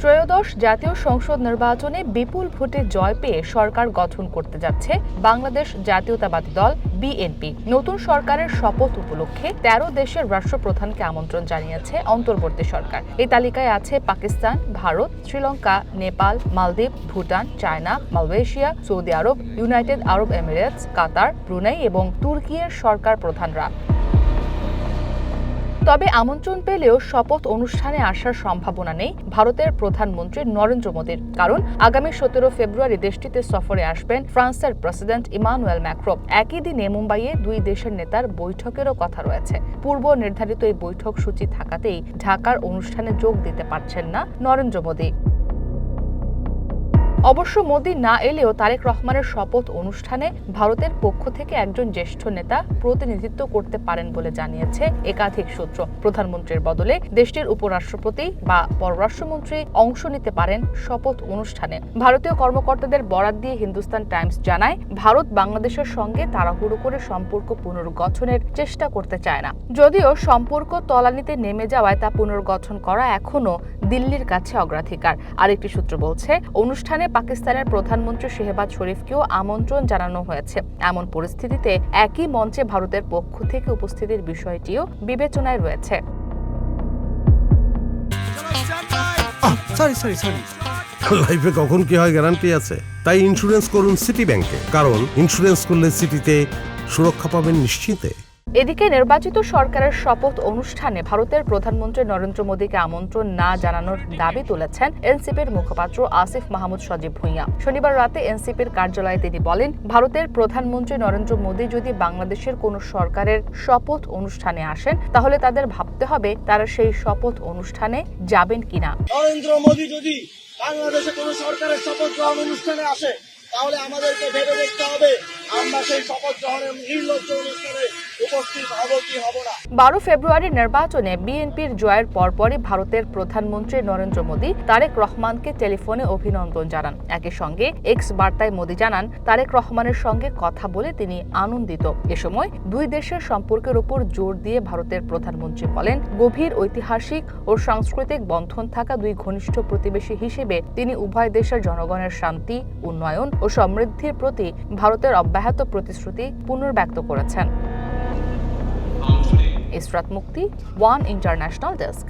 ত্রয়োদশ জাতীয় সংসদ নির্বাচনে বিপুল ভোটে জয় পেয়ে সরকার গঠন করতে যাচ্ছে বাংলাদেশ জাতীয়তাবাদী দল বিএনপি। নতুন সরকারের শপথ উপলক্ষে ১৩ দেশের রাষ্ট্রপ্রধানকে আমন্ত্রণ জানিয়েছে অন্তর্বর্তী সরকার। এই তালিকায় আছে পাকিস্তান, ভারত, শ্রীলঙ্কা, নেপাল, মালদ্বীপ, ভুটান, চায়না, মালয়েশিয়া, সৌদি আরব, ইউনাইটেড আরব এমিরেটস, কাতার, ব্রুনাই এবং তুর্কির সরকার প্রধানরা। তবে আমন্ত্রণ পেলেও শপথ অনুষ্ঠানে আসার সম্ভাবনা নেই ভারতের প্রধানমন্ত্রী নরেন্দ্র মোদীর, কারণ আগামী ১৭ ফেব্রুয়ারি দেশটিতে সফরে আসবেন ফ্রান্সের প্রেসিডেন্ট ইমানুয়েল ম্যাক্রো। একই দিনে মুম্বাইয়ে দুই দেশের নেতার বৈঠকেরও কথা রয়েছে। পূর্ব নির্ধারিত এই বৈঠক সূচি থাকাতেই ঢাকার অনুষ্ঠানে যোগ দিতে পারছেন না নরেন্দ্র মোদী। অবশ্য মোদী না এলেও তারেক রহমানের শপথ অনুষ্ঠানে ভারতের পক্ষ থেকে একজন জ্যেষ্ঠ নেতা প্রতিনিধিত্ব করতে পারেন বলে জানিয়েছে একাধিক সূত্র। প্রধানমন্ত্রীর বদলে দেশটির উপরাষ্ট্রপতি বা পররাষ্ট্রমন্ত্রী অংশ নিতে পারেন শপথ অনুষ্ঠানে। ভারতীয় কর্মকর্তাদের বরাত দিয়ে হিন্দুস্তান টাইমস জানায়, ভারত বাংলাদেশের সঙ্গে তাড়াহুড়ো করে সম্পর্ক পুনর্গঠনের চেষ্টা করতে চায় না। যদিও সম্পর্ক তলানিতে নেমে যাওয়ায় তা পুনর্গঠন করা এখনো দিল্লির কাছে অগ্রাধিকার। আরেকটি সূত্র বলছে, অনুষ্ঠানে পাকিস্তানের প্রধানমন্ত্রী শেহবাজ শরীফকেও আমন্ত্রণ জানানো হয়েছে। এমন পরিস্থিতিতে একই মঞ্চে ভারতের পক্ষ থেকে উপস্থিতির বিষয়টিও বিবেচনায় রয়েছে। লাইফে কখন কি হয় গ্যারান্টি আছে, তাই ইন্স্যুরেন্স করুন সিটি ব্যাংকে, কারণ ইন্স্যুরেন্স করলে সিটিতে সুরক্ষা পাবেন নিশ্চিন্তে। এদিকে নির্বাচিত সরকারের শপথ অনুষ্ঠানে ভারতের প্রধানমন্ত্রী নরেন্দ্র মোদীকে আমন্ত্রণ না জানানোর দাবি তুলেছেন এনসিপির মুখপাত্র আসিফ মাহমুদ সজীব ভুঁইয়া। শনিবার রাতে এনসিপির কার্যালয়ে তিনি বলেন, ভারতের প্রধানমন্ত্রী নরেন্দ্র মোদী যদি বাংলাদেশের কোনো সরকারের শপথ অনুষ্ঠানে আসেন, তাহলে তাদের ভাবতে হবে তারা সেই শপথ অনুষ্ঠানে যাবেন কিনা। নরেন্দ্র মোদী যদি বাংলাদেশে কোনো সরকারের শপথ গ্রহণ অনুষ্ঠানে আসে, তাহলে আমাদেরকে ভেবে দেখতে হবে আমরা সেই শপথ গ্রহণের নির্লজ্জ অনুষ্ঠানে উপস্থিত হব কি হব না। ১২ ফেব্রুয়ারির নির্বাচনে বিএনপির জয়ের পরপরই ভারতের প্রধানমন্ত্রী নরেন্দ্র মোদী তারেক রহমানকে টেলিফোনে অভিনন্দন জানান। একই সঙ্গে এক্স বার্তায় মোদী জানান, তারেক রহমানের সঙ্গে কথা বলে তিনি আনন্দিত। এ সময় দুই দেশের সম্পর্কের উপর জোর দিয়ে ভারতের প্রধানমন্ত্রী বলেন, গভীর ঐতিহাসিক ও সাংস্কৃতিক বন্ধন থাকা দুই ঘনিষ্ঠ প্রতিবেশী হিসেবে তিনি উভয় দেশের জনগণের শান্তি, উন্নয়ন ও সমৃদ্ধির প্রতি ভারতের অব্যাহত প্রতিশ্রুতি পুনর্ব্যক্ত করেছেন। ইসরাত মুক্তি, ওয়ান ইন্টারন্যাশনাল ডেস্ক।